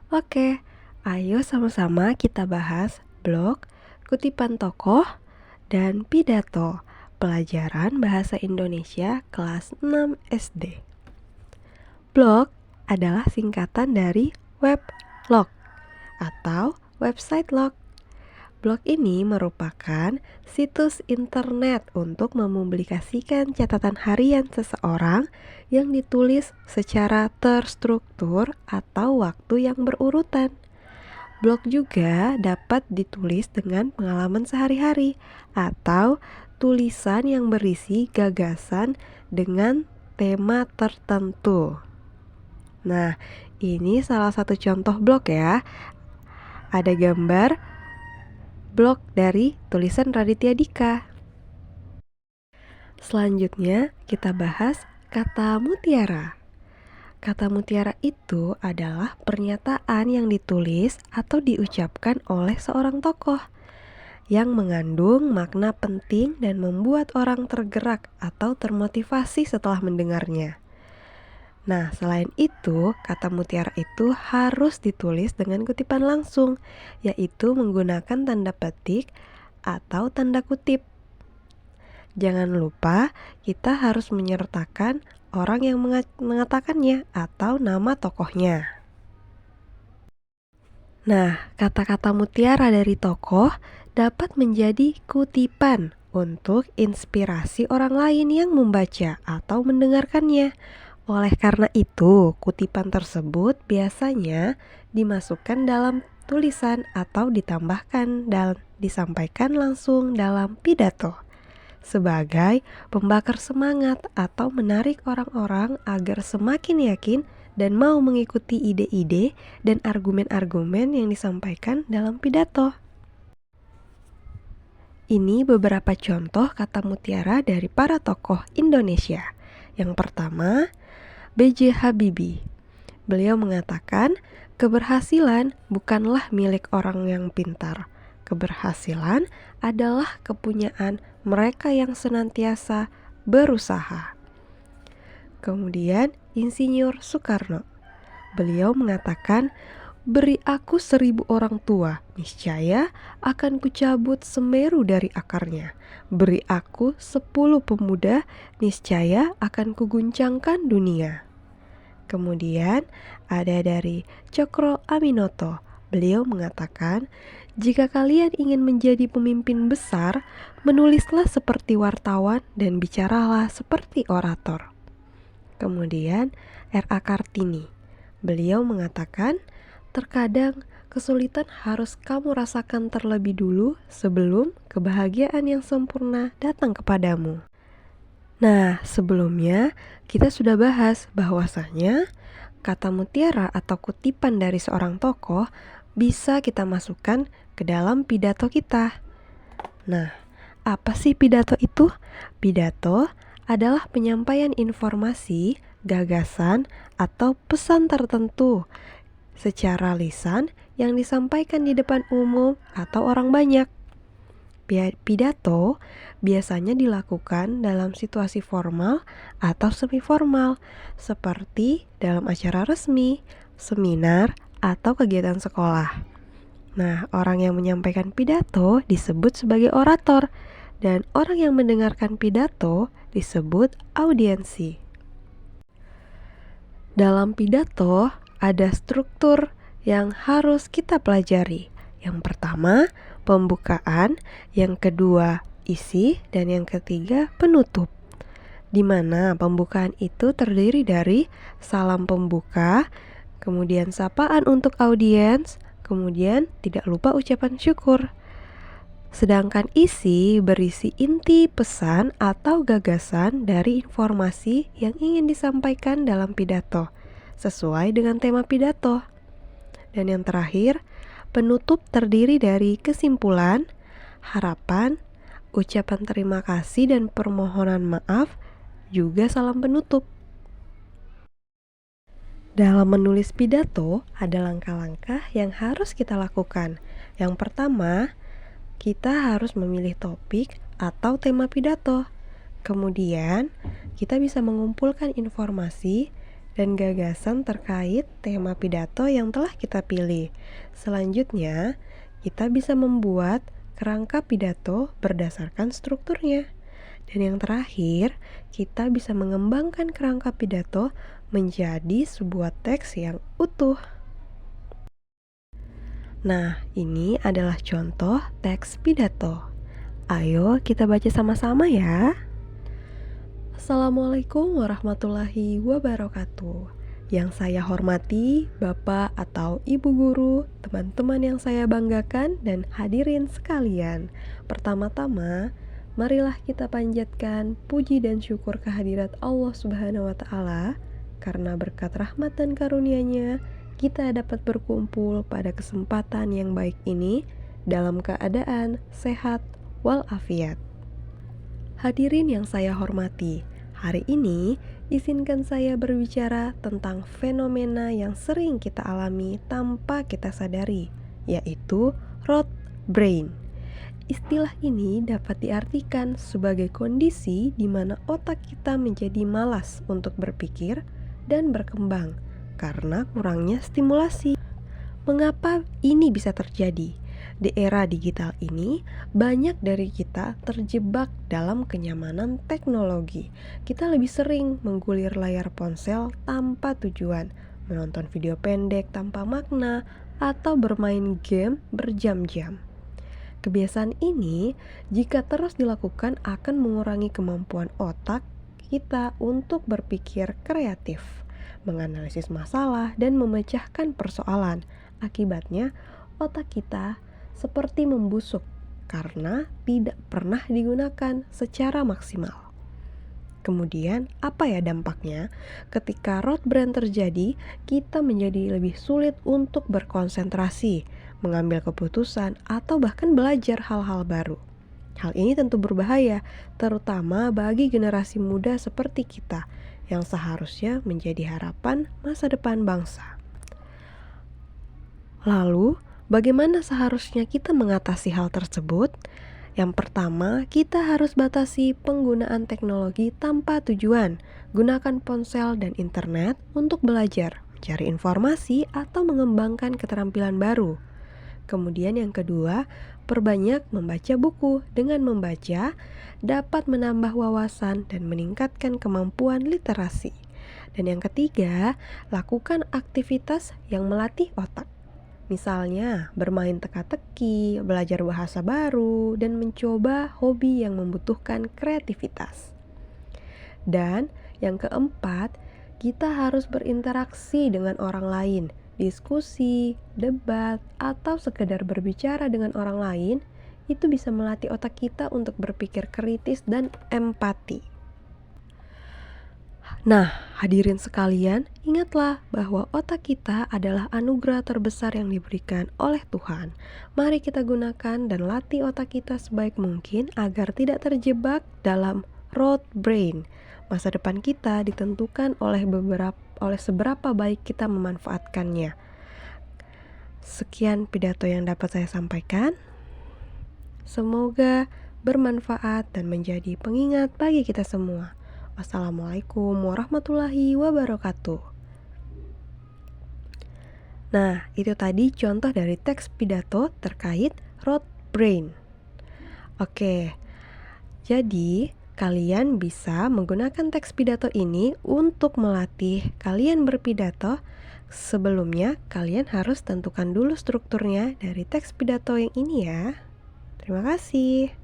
Oke, ayo sama-sama kita bahas blog, kutipan tokoh, dan pidato pelajaran bahasa Indonesia kelas 6 SD. Blog adalah singkatan dari weblog atau website log. Blog ini merupakan situs internet untuk mempublikasikan catatan harian seseorang yang ditulis secara terstruktur atau waktu yang berurutan. Blog juga dapat ditulis dengan pengalaman sehari-hari atau tulisan yang berisi gagasan dengan tema tertentu. Nah, ini salah satu contoh blog ya. Ada gambar blog dari tulisan Raditya Dika. Selanjutnya kita bahas kata mutiara. Kata mutiara itu adalah pernyataan yang ditulis atau diucapkan oleh seorang tokoh yang mengandung makna penting dan membuat orang tergerak atau termotivasi setelah mendengarnya. Nah, selain itu, kata mutiara itu harus ditulis dengan kutipan langsung, yaitu menggunakan tanda petik atau tanda kutip. Jangan lupa, kita harus menyertakan orang yang mengatakannya atau nama tokohnya. Nah, kata-kata mutiara dari tokoh dapat menjadi kutipan untuk inspirasi orang lain yang membaca atau mendengarkannya. Oleh karena itu, kutipan tersebut biasanya dimasukkan dalam tulisan atau ditambahkan dan disampaikan langsung dalam pidato sebagai pembakar semangat atau menarik orang-orang agar semakin yakin dan mau mengikuti ide-ide dan argumen-argumen yang disampaikan dalam pidato. Ini beberapa contoh kata mutiara dari para tokoh Indonesia. Yang pertama, B.J. Habibie. Beliau mengatakan, keberhasilan bukanlah milik orang yang pintar. Keberhasilan adalah kepunyaan mereka yang senantiasa berusaha. Kemudian, Insinyur Soekarno. Beliau mengatakan, beri aku 1000 orang tua, niscaya akan kucabut Semeru dari akarnya. Beri aku 10 pemuda, niscaya akan kuguncangkan dunia. Kemudian ada dari Cokro Aminoto. Beliau mengatakan, jika kalian ingin menjadi pemimpin besar, menulislah seperti wartawan dan bicaralah seperti orator. Kemudian R.A. Kartini. Beliau mengatakan, terkadang kesulitan harus kamu rasakan terlebih dulu sebelum kebahagiaan yang sempurna datang kepadamu. Nah, sebelumnya kita sudah bahas bahwasanya kata mutiara atau kutipan dari seorang tokoh bisa kita masukkan ke dalam pidato kita. Nah, apa sih pidato itu? Pidato adalah penyampaian informasi, gagasan, atau pesan tertentu secara lisan yang disampaikan di depan umum atau orang banyak. Pidato biasanya dilakukan dalam situasi formal atau semi formal, seperti dalam acara resmi, seminar, atau kegiatan sekolah. Nah, orang yang menyampaikan pidato disebut sebagai orator, dan orang yang mendengarkan pidato disebut audiensi. Dalam pidato ada struktur yang harus kita pelajari. Yang pertama, pembukaan, yang kedua, isi, dan yang ketiga, penutup. Di mana pembukaan itu terdiri dari salam pembuka, kemudian sapaan untuk audiens, kemudian tidak lupa ucapan syukur. Sedangkan isi berisi inti pesan atau gagasan dari informasi yang ingin disampaikan dalam pidato, sesuai dengan tema pidato. Dan yang terakhir, penutup terdiri dari kesimpulan, harapan, ucapan terima kasih dan permohonan maaf, juga salam penutup. Dalam menulis pidato, ada langkah-langkah yang harus kita lakukan. Yang pertama, kita harus memilih topik atau tema pidato. Kemudian, kita bisa mengumpulkan informasi dan gagasan terkait tema pidato yang telah kita pilih. Selanjutnya, kita bisa membuat kerangka pidato berdasarkan strukturnya. Dan yang terakhir, kita bisa mengembangkan kerangka pidato menjadi sebuah teks yang utuh. Nah, ini adalah contoh teks pidato. Ayo kita baca sama-sama ya. Assalamualaikum warahmatullahi wabarakatuh. Yang saya hormati, Bapak atau Ibu Guru, teman-teman yang saya banggakan, dan hadirin sekalian. Pertama-tama, marilah kita panjatkan puji dan syukur kehadirat Allah Subhanahu wa Ta'ala, karena berkat rahmat dan karunia-Nya kita dapat berkumpul pada kesempatan yang baik ini dalam keadaan sehat walafiat. Hadirin yang saya hormati, hari ini izinkan saya berbicara tentang fenomena yang sering kita alami tanpa kita sadari, yaitu rote brain. Istilah ini dapat diartikan sebagai kondisi di mana otak kita menjadi malas untuk berpikir dan berkembang karena kurangnya stimulasi. Mengapa ini bisa terjadi? Di era digital ini, banyak dari kita terjebak dalam kenyamanan teknologi. Kita lebih sering menggulir layar ponsel tanpa tujuan, menonton video pendek tanpa makna, atau bermain game berjam-jam. Kebiasaan ini, jika terus dilakukan, akan mengurangi kemampuan otak kita untuk berpikir kreatif, menganalisis masalah, dan memecahkan persoalan. Akibatnya, otak kita seperti membusuk karena tidak pernah digunakan secara maksimal. Kemudian, apa ya dampaknya? Ketika rote brain terjadi, kita menjadi lebih sulit untuk berkonsentrasi, mengambil keputusan, atau bahkan belajar hal-hal baru. Hal ini tentu berbahaya, terutama bagi generasi muda seperti kita, yang seharusnya menjadi harapan masa depan bangsa. Lalu, bagaimana seharusnya kita mengatasi hal tersebut? Yang pertama, kita harus batasi penggunaan teknologi tanpa tujuan. Gunakan ponsel dan internet untuk belajar, mencari informasi, atau mengembangkan keterampilan baru. Kemudian yang kedua, perbanyak membaca buku. Dengan membaca, dapat menambah wawasan dan meningkatkan kemampuan literasi. Dan yang ketiga, lakukan aktivitas yang melatih otak. Misalnya, bermain teka-teki, belajar bahasa baru, dan mencoba hobi yang membutuhkan kreativitas. Dan yang keempat, kita harus berinteraksi dengan orang lain, diskusi, debat, atau sekedar berbicara dengan orang lain, itu bisa melatih otak kita untuk berpikir kritis dan empati. Nah, hadirin sekalian, ingatlah bahwa otak kita adalah anugerah terbesar yang diberikan oleh Tuhan. Mari kita gunakan dan latih otak kita sebaik mungkin agar tidak terjebak dalam rote brain. Masa depan kita ditentukan oleh seberapa baik kita memanfaatkannya. Sekian pidato yang dapat saya sampaikan. Semoga bermanfaat dan menjadi pengingat bagi kita semua. Wassalamualaikum warahmatullahi wabarakatuh. Nah, itu tadi contoh dari teks pidato terkait rote brain. Oke, jadi kalian bisa menggunakan teks pidato ini untuk melatih kalian berpidato. Sebelumnya, kalian harus tentukan dulu strukturnya dari teks pidato yang ini ya. Terima kasih.